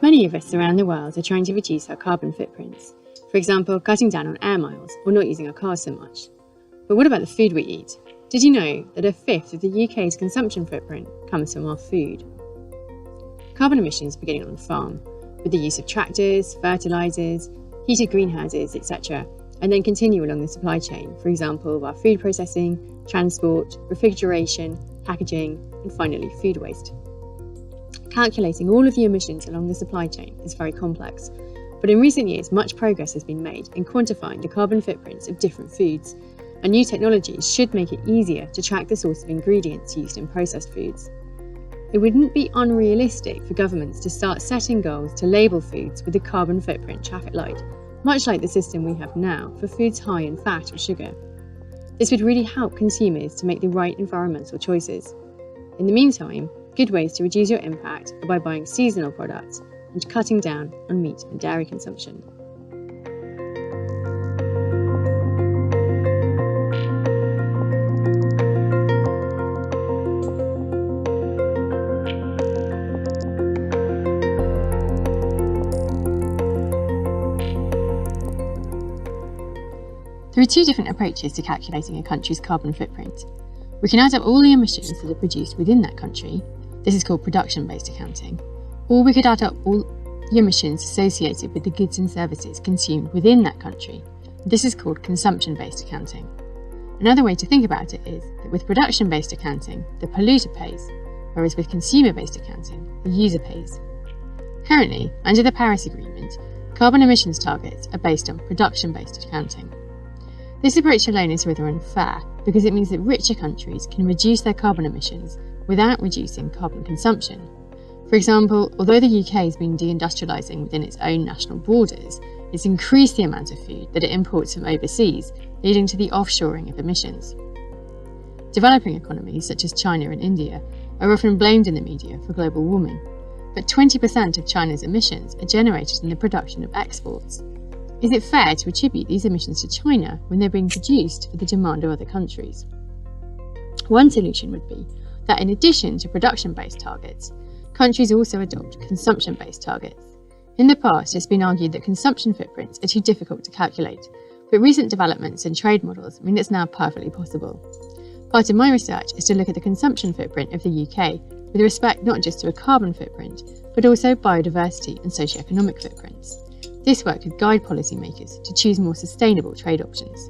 Many of us around the world are trying to reduce our carbon footprints. For example, cutting down on air miles or not using our cars so much. But what about the food we eat? Did you know that a fifth of the UK's consumption footprint comes from our food? Carbon emissions begin on the farm, with the use of tractors, fertilisers, heated greenhouses, etc., and then continue along the supply chain, for example, our food processing, transport, refrigeration, packaging, and finally food waste. Calculating all of the emissions along the supply chain is very complex, but in recent years much progress has been made in quantifying the carbon footprints of different foods, and new technologies should make it easier to track the source of ingredients used in processed foods. It wouldn't be unrealistic for governments to start setting goals to label foods with a carbon footprint traffic light, much like the system we have now for foods high in fat or sugar. This would really help consumers to make the right environmental choices. In the meantime, good ways to reduce your impact are by buying seasonal products and cutting down on meat and dairy consumption. There are two different approaches to calculating a country's carbon footprint. We can add up all the emissions that are produced within that country. This is called production-based accounting. Or we could add up all the emissions associated with the goods and services consumed within that country. This is called consumption-based accounting. Another way to think about it is that with production-based accounting, the polluter pays, whereas with consumer-based accounting, the user pays. Currently, under the Paris Agreement, carbon emissions targets are based on production-based accounting. This approach alone is rather unfair because it means that richer countries can reduce their carbon emissions without reducing carbon consumption. For example, although the UK has been deindustrialising within its own national borders, it's increased the amount of food that it imports from overseas, leading to the offshoring of emissions. Developing economies such as China and India are often blamed in the media for global warming, but 20% of China's emissions are generated in the production of exports. Is it fair to attribute these emissions to China when they're being produced for the demand of other countries? One solution would be that in addition to production-based targets, countries also adopt consumption-based targets. In the past, it's been argued that consumption footprints are too difficult to calculate, but recent developments in trade models mean it's now perfectly possible. Part of my research is to look at the consumption footprint of the UK with respect not just to a carbon footprint, but also biodiversity and socioeconomic footprints. This work could guide policymakers to choose more sustainable trade options.